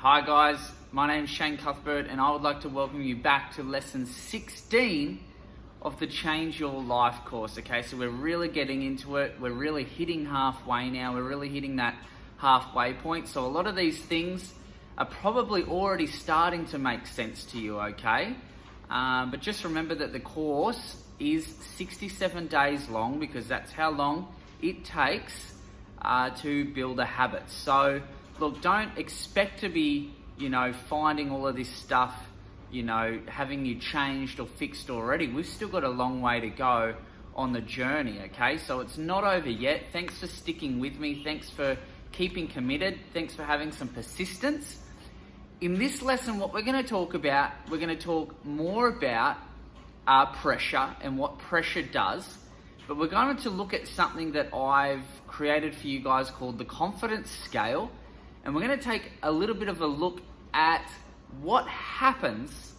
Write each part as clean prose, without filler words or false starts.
Hi guys, my name is Shane Cuthbert and I would like to welcome you back to lesson 16 of the Change Your Life course. Okay, so we're really getting into it. We're really hitting halfway now. We're really hitting that halfway point. So a lot of these things are probably already starting to make sense to you, okay? But just remember that the course is 67 days long because that's how long it takes to build a habit. So look, don't expect to be, finding all of this stuff, having you changed or fixed already. We've still got a long way to go on the journey, okay? So it's not over yet. Thanks for sticking with me. Thanks for keeping committed. Thanks for having some persistence. In this lesson, what we're going to talk about, we're going to talk more about pressure and what pressure does. But we're going to look at something that I've created for you guys called the confidence scale. And we're going to take a little bit of a look at what happens,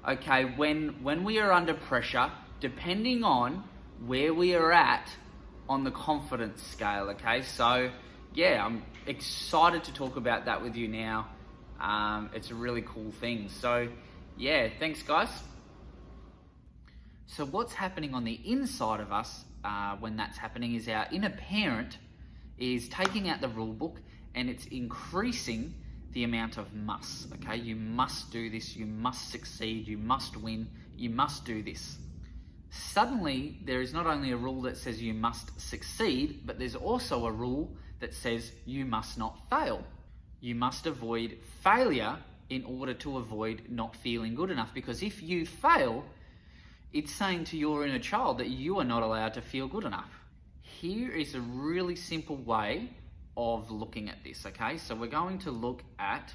okay, when we are under pressure, depending on where we are at on the confidence scale, okay? So, yeah, I'm excited to talk about that with you now. It's a really cool thing. So, yeah, thanks, guys. So what's happening on the inside of us when that's happening is our inner parent is taking out the rule book and it's increasing the amount of must, okay? You must do this, you must succeed, you must win, you must do this. Suddenly, there is not only a rule that says you must succeed, but there's also a rule that says you must not fail. You must avoid failure in order to avoid not feeling good enough, because if you fail, it's saying to your inner child that you are not allowed to feel good enough. Here is a really simple way of looking at this, okay? So we're going to look at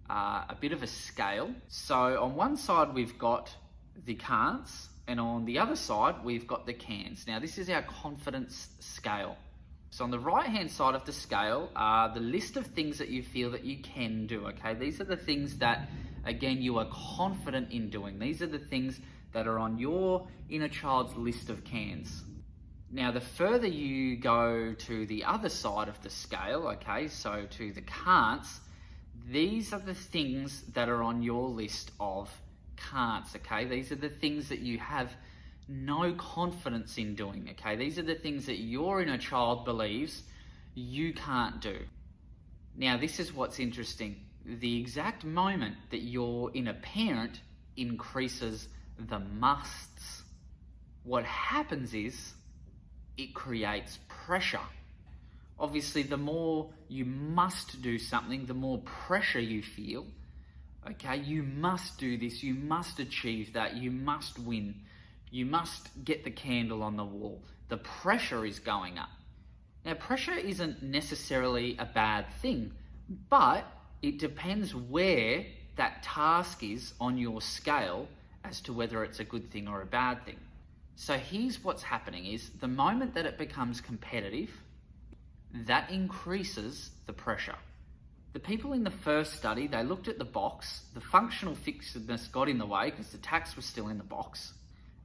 a bit of a scale. So on one side, we've got the can'ts, and on the other side, we've got the cans. Now, this is our confidence scale. So on the right-hand side of the scale are the list of things that you feel that you can do, okay? These are the things that, again, you are confident in doing. These are the things that are on your inner child's list of cans. Now, the further you go to the other side of the scale, okay, so to the can'ts, these are the things that are on your list of can'ts, okay? These are the things that you have no confidence in doing, okay? These are the things that your inner child believes you can't do. Now, this is what's interesting. The exact moment that your inner parent increases the musts, what happens is it creates pressure. Obviously, the more you must do something, the more pressure you feel. Okay, you must do this, you must achieve that, you must win, you must get the candle on the wall. The pressure is going up. Now, pressure isn't necessarily a bad thing, but it depends where that task is on your scale as to whether it's a good thing or a bad thing. So here's what's happening is the moment that it becomes competitive, that increases the pressure. The people in the first study, they looked at the box, the functional fixedness got in the way because the tacks were still in the box.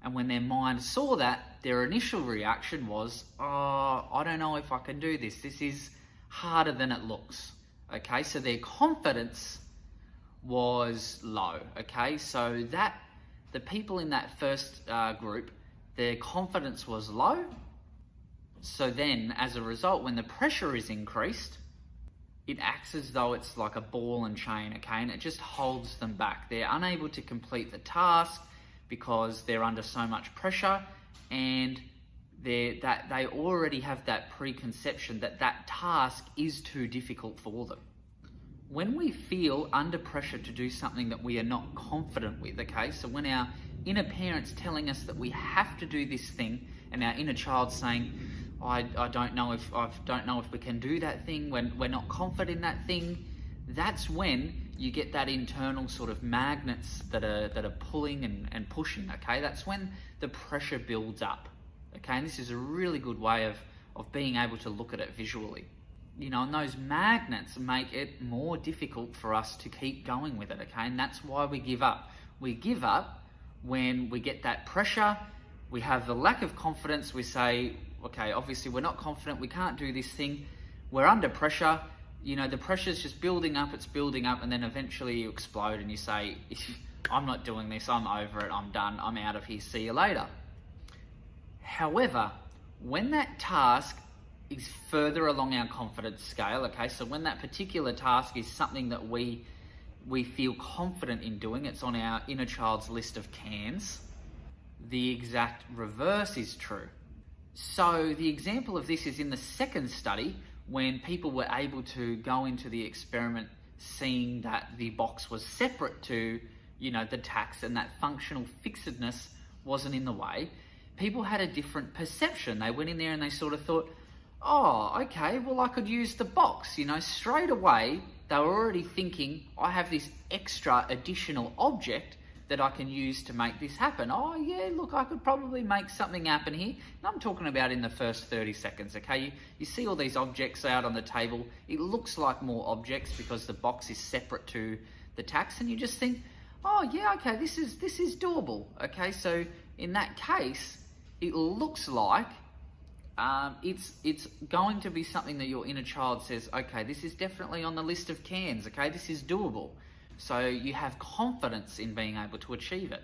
And when their mind saw that, their initial reaction was, oh, I don't know if I can do this. This is harder than it looks. Okay, so their confidence was low. Okay, so the people in that first group, their confidence was low. So then, as a result, when the pressure is increased, it acts as though it's like a ball and chain, okay? And it just holds them back. They're unable to complete the task because they're under so much pressure, and they already have that preconception that that task is too difficult for them. When we feel under pressure to do something that we are not confident with, okay? So when our inner parent's telling us that we have to do this thing, and our inner child's saying, I don't know if we can do that thing, when we're not confident in that thing, that's when you get that internal sort of magnets that are pulling and pushing, okay? That's when the pressure builds up, okay? And this is a really good way of being able to look at it visually. And those magnets make it more difficult for us to keep going with it, okay? And that's why we give up. We give up when we get that pressure, we have the lack of confidence, we say, okay, obviously we're not confident, we can't do this thing, we're under pressure, you know, the pressure's just building up, it's building up, and then eventually you explode and you say, I'm not doing this, I'm over it, I'm done, I'm out of here, see you later. However, when that task is further along our confidence scale, okay, so when that particular task is something that we feel confident in doing, it's on our inner child's list of cans, the exact reverse is true. So the example of this is in the second study, when people were able to go into the experiment seeing that the box was separate to, you know, the tacks, and that functional fixedness wasn't in the way, people had a different perception. They went in there and they sort of thought, oh, okay, well, I could use the box. You know, straight away, they were already thinking, I have this extra additional object that I can use to make this happen. Oh, yeah, look, I could probably make something happen here. And I'm talking about in the first 30 seconds, okay? You see all these objects out on the table. It looks like more objects because the box is separate to the tacks, and you just think, oh, yeah, okay, this is doable, okay? So in that case, it looks like it's going to be something that your inner child says, okay, this is definitely on the list of cans, okay? This is doable. So you have confidence in being able to achieve it.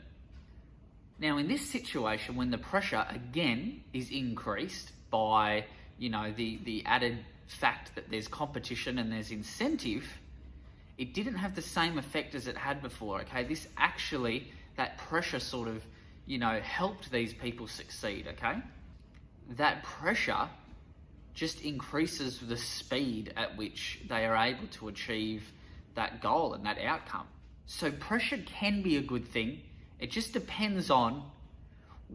Now, in this situation, when the pressure again is increased by, you know, the added fact that there's competition and there's incentive, it didn't have the same effect as it had before, okay? This actually, that pressure sort of, you know, helped these people succeed, okay? That pressure just increases the speed at which they are able to achieve that goal and that outcome. So pressure can be a good thing. It just depends on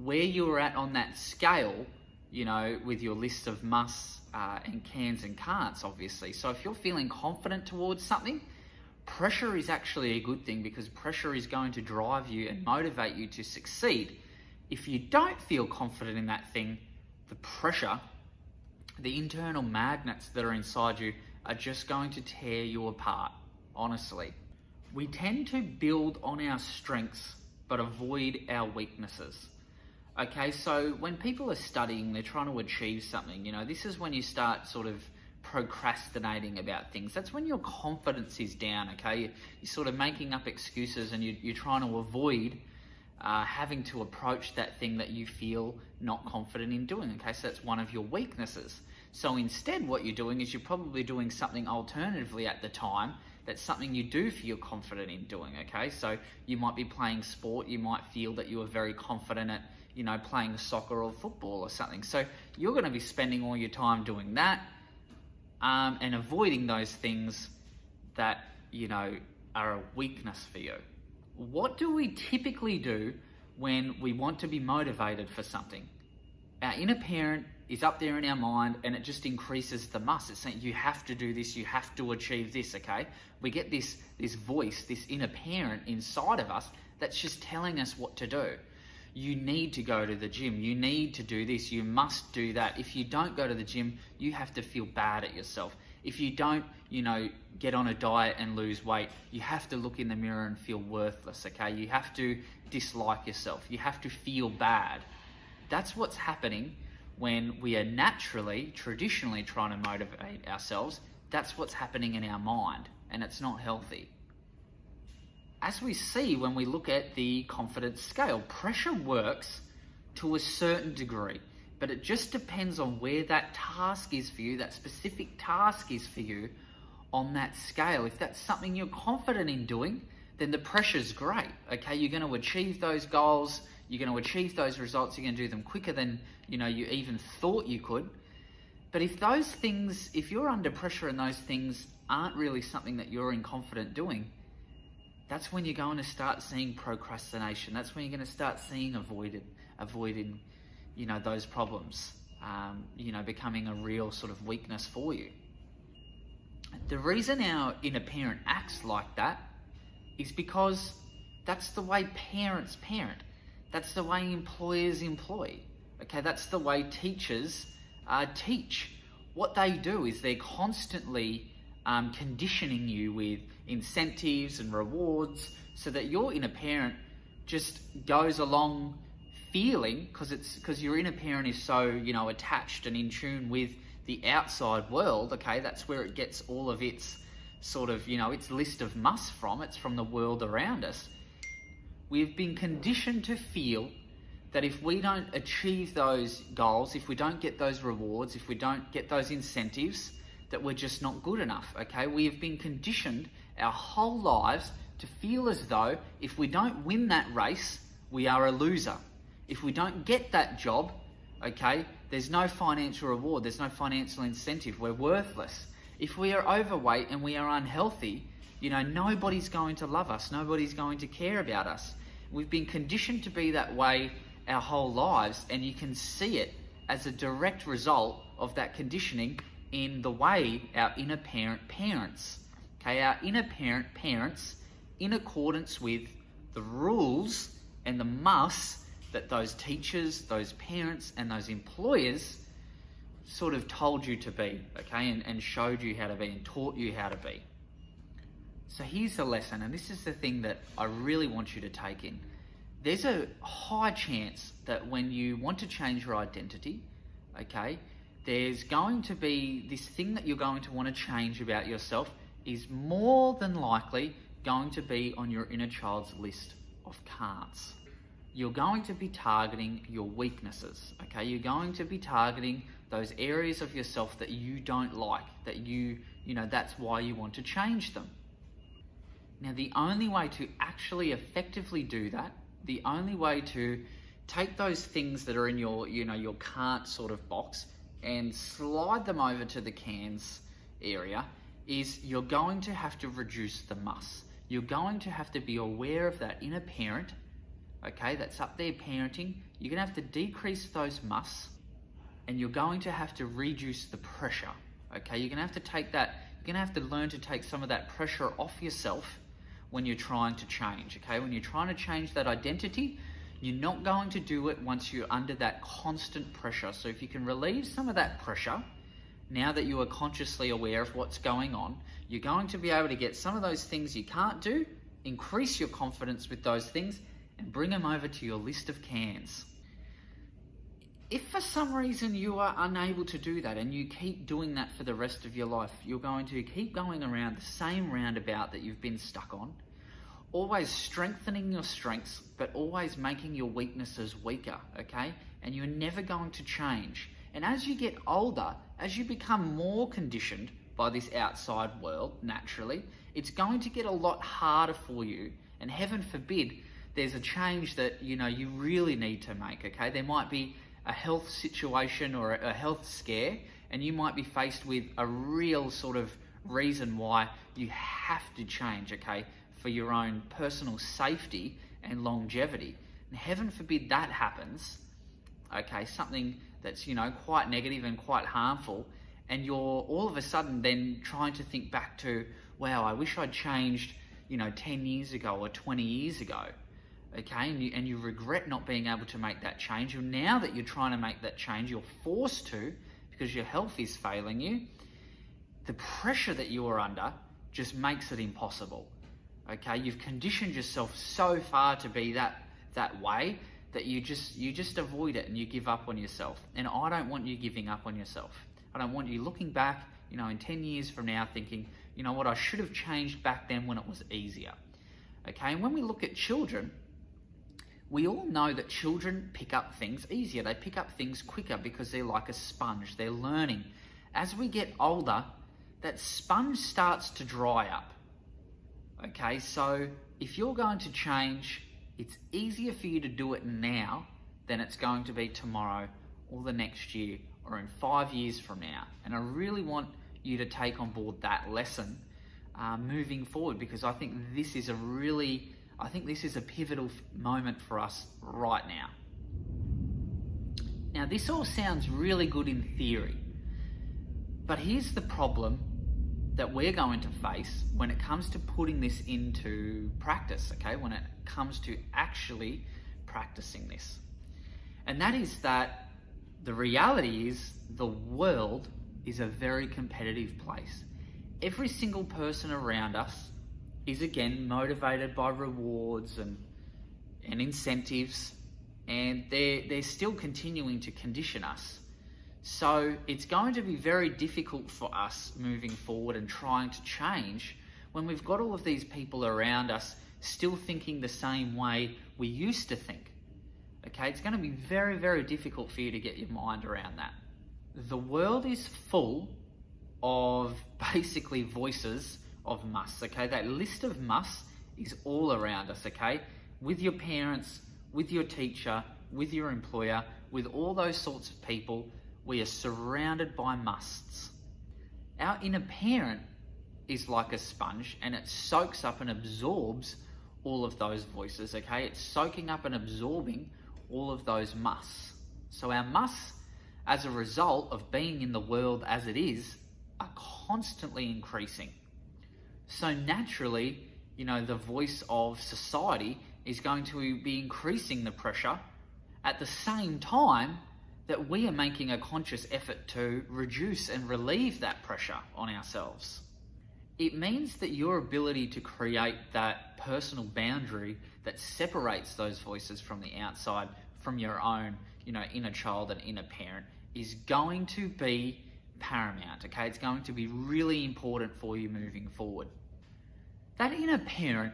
where you're at on that scale, you know, with your list of musts and cans and can'ts, obviously. So if you're feeling confident towards something, pressure is actually a good thing, because pressure is going to drive you and motivate you to succeed. If you don't feel confident in that thing, the pressure, the internal magnets that are inside you are just going to tear you apart, honestly. We tend to build on our strengths but avoid our weaknesses. Okay, so when people are studying, they're trying to achieve something, you know, this is when you start sort of procrastinating about things. That's when your confidence is down, okay? You're sort of making up excuses, and you're trying to avoid having to approach that thing that you feel not confident in doing, okay? So that's one of your weaknesses. So instead, what you're doing is you're probably doing something alternatively at the time that's something you do feel confident in doing, okay? So you might be playing sport, you might feel that you are very confident at, you know, playing soccer or football or something. So you're going to be spending all your time doing that and avoiding those things that, you know, are a weakness for you. What do we typically do when we want to be motivated for something? Our inner parent is up there in our mind, and it just increases the must. It's saying, you have to do this, you have to achieve this, okay? We get this voice, this inner parent inside of us that's just telling us what to do. You need to go to the gym, you need to do this, you must do that. If you don't go to the gym, you have to feel bad at yourself. If you don't, you know, get on a diet and lose weight, you have to look in the mirror and feel worthless, okay? You have to dislike yourself. You have to feel bad. That's what's happening when we are naturally, traditionally trying to motivate ourselves. That's what's happening in our mind, and it's not healthy. As we see when we look at the confidence scale, pressure works to a certain degree, but it just depends on where that task is for you, that specific task is for you on that scale. If that's something you're confident in doing, then the pressure's great, okay? You're going to achieve those goals, you're going to achieve those results, you're going to do them quicker than, you know, you even thought you could. But if those things, if you're under pressure and those things aren't really something that you're confident doing, that's when you're going to start seeing procrastination. That's when you're going to start seeing avoiding, you know, those problems, you know, becoming a real sort of weakness for you. The reason our inner parent acts like that is because that's the way parents parent. That's the way employers employ. Okay, that's the way teachers teach. What they do is they're constantly conditioning you with incentives and rewards so that your inner parent just goes along feeling, because your inner parent is so, you know, attached and in tune with the outside world, okay, that's where it gets all of its sort of, its list of musts from. It's from the world around us. We've been conditioned to feel that if we don't achieve those goals, if we don't get those rewards, if we don't get those incentives, that we're just not good enough, okay? We have been conditioned our whole lives to feel as though if we don't win that race, we are a loser. If we don't get that job, okay, there's no financial reward, there's no financial incentive, we're worthless. If we are overweight and we are unhealthy, nobody's going to love us, nobody's going to care about us. We've been conditioned to be that way our whole lives, and you can see it as a direct result of that conditioning in the way our inner parent parents. Okay, our inner parent parents in accordance with the rules and the musts that those teachers, those parents, and those employers sort of told you to be, okay, and showed you how to be and taught you how to be. So here's the lesson, and this is the thing that I really want you to take in. There's a high chance that when you want to change your identity, okay, there's going to be this thing that you're going to want to change about yourself is more than likely going to be on your inner child's list of can'ts. You're going to be targeting your weaknesses, okay? You're going to be targeting those areas of yourself that you don't like, that that's why you want to change them. Now, the only way to actually effectively do that, the only way to take those things that are in your can't sort of box and slide them over to the cans area is you're going to have to reduce the must. You're going to have to be aware of that inner parent, okay, that's up there parenting. You're going to have to decrease those musts, and you're going to have to reduce the pressure, okay? You're going to have to learn to take some of that pressure off yourself when you're trying to change, okay? When you're trying to change that identity, you're not going to do it once you're under that constant pressure. So if you can relieve some of that pressure, now that you are consciously aware of what's going on, you're going to be able to get some of those things you can't do, increase your confidence with those things, and bring them over to your list of cans. If for some reason you are unable to do that and you keep doing that for the rest of your life, you're going to keep going around the same roundabout that you've been stuck on, always strengthening your strengths, but always making your weaknesses weaker, okay? And you're never going to change. And as you get older, as you become more conditioned by this outside world, naturally, it's going to get a lot harder for you. And heaven forbid, there's a change that, you really need to make, okay? There might be a health situation or a health scare, and you might be faced with a real sort of reason why you have to change, okay, for your own personal safety and longevity. And heaven forbid that happens, okay, something that's, quite negative and quite harmful, and you're all of a sudden then trying to think back to, wow, I wish I'd changed, 10 years ago or 20 years ago. Okay, and you regret not being able to make that change. And now that you're trying to make that change, you're forced to because your health is failing you. The pressure that you are under just makes it impossible. Okay, you've conditioned yourself so far to be that way that you just avoid it and you give up on yourself. And I don't want you giving up on yourself. I don't want you looking back, in 10 years from now thinking, what, I should have changed back then when it was easier. Okay, and when we look at children, we all know that children pick up things easier. They pick up things quicker because they're like a sponge. They're learning. As we get older, that sponge starts to dry up. Okay, so if you're going to change, it's easier for you to do it now than it's going to be tomorrow or the next year or in 5 years from now. And I really want you to take on board that lesson moving forward, because I think this is a pivotal moment for us right now. Now, this all sounds really good in theory, but here's the problem that we're going to face when it comes to putting this into practice, okay? When it comes to actually practicing this. And that is that the reality is the world is a very competitive place. Every single person around us is again motivated by rewards and incentives, and they're still continuing to condition us So it's going to be very difficult for us moving forward and trying to change when we've got all of these people around us still thinking the same way we used to think. Okay, it's going to be very, very difficult for you to get your mind around that. The world is full of basically voices of must, okay? That list of musts is all around us, okay? With your parents, with your teacher, with your employer, with all those sorts of people, we are surrounded by musts. Our inner parent is like a sponge, and it soaks up and absorbs all of those voices, okay? It's soaking up and absorbing all of those musts. So our musts, as a result of being in the world as it is, are constantly increasing. So naturally, the voice of society is going to be increasing the pressure at the same time that we are making a conscious effort to reduce and relieve that pressure on ourselves. It means that your ability to create that personal boundary that separates those voices from the outside, from your own, inner child and inner parent, is going to be paramount, okay? It's going to be really important for you moving forward. That inner parent,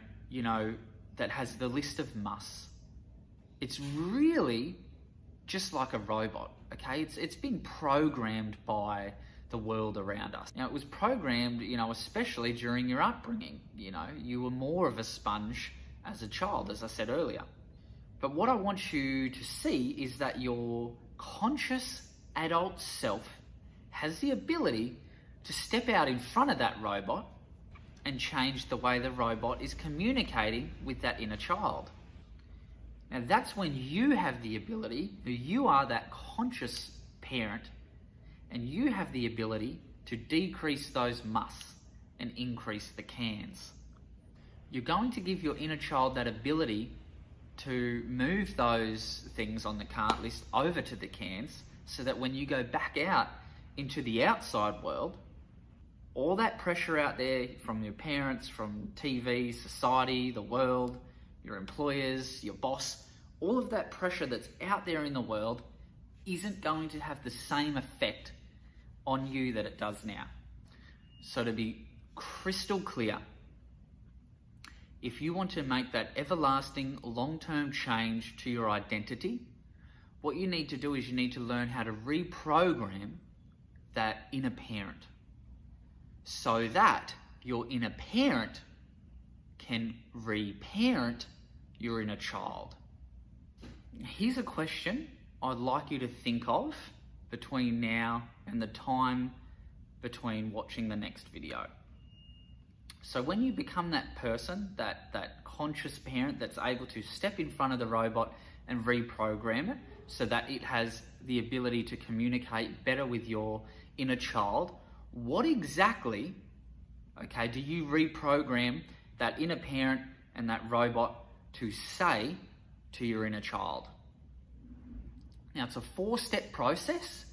that has the list of musts, it's really just like a robot, okay? It's been programmed by the world around us. Now, it was programmed, especially during your upbringing. You were more of a sponge as a child, as I said earlier. But what I want you to see is that your conscious adult self has the ability to step out in front of that robot and change the way the robot is communicating with that inner child. Now, that's when you have the ability, you are that conscious parent, and you have the ability to decrease those musts and increase the cans. You're going to give your inner child that ability to move those things on the can't list over to the cans, so that when you go back out into the outside world, all that pressure out there from your parents, from TV, society, the world, your employers, your boss, all of that pressure that's out there in the world isn't going to have the same effect on you that it does now. So to be crystal clear, if you want to make that everlasting long-term change to your identity, what you need to do is you need to learn how to reprogram that inner parent so that your inner parent can reparent your inner child. Here's a question I'd like you to think of between now and the time between watching the next video. So when you become that person, that conscious parent that's able to step in front of the robot and reprogram it so that it has the ability to communicate better with your inner child, what exactly, do you reprogram that inner parent and that robot to say to your inner child? Now, it's a 4-step process.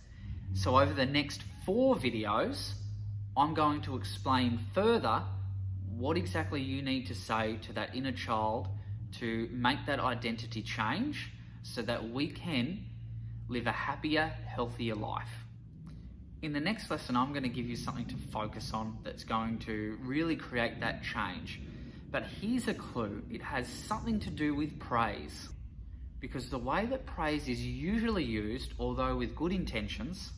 So over the next 4 videos, I'm going to explain further what exactly you need to say to that inner child to make that identity change so that we can live a happier, healthier life. In the next lesson, I'm going to give you something to focus on that's going to really create that change. But here's a clue. It has something to do with praise. Because the way that praise is usually used, although with good intentions,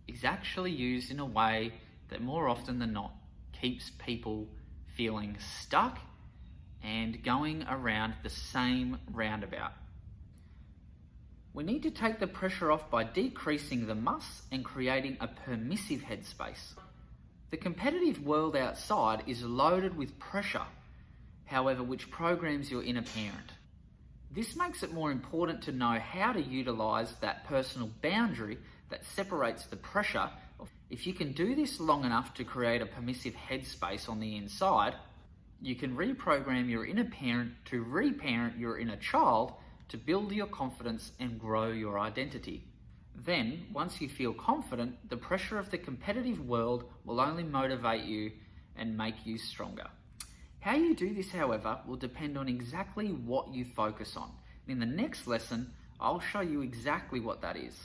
is actually used in a way that more often than not keeps people feeling stuck and going around the same roundabout. We need to take the pressure off by decreasing the musts and creating a permissive headspace. The competitive world outside is loaded with pressure, however, which programs your inner parent. This makes it more important to know how to utilize that personal boundary that separates the pressure. If you can do this long enough to create a permissive headspace on the inside, you can reprogram your inner parent to reparent your inner child to build your confidence and grow your identity. Then, once you feel confident, the pressure of the competitive world will only motivate you and make you stronger. How you do this, however, will depend on exactly what you focus on. In the next lesson, I'll show you exactly what that is.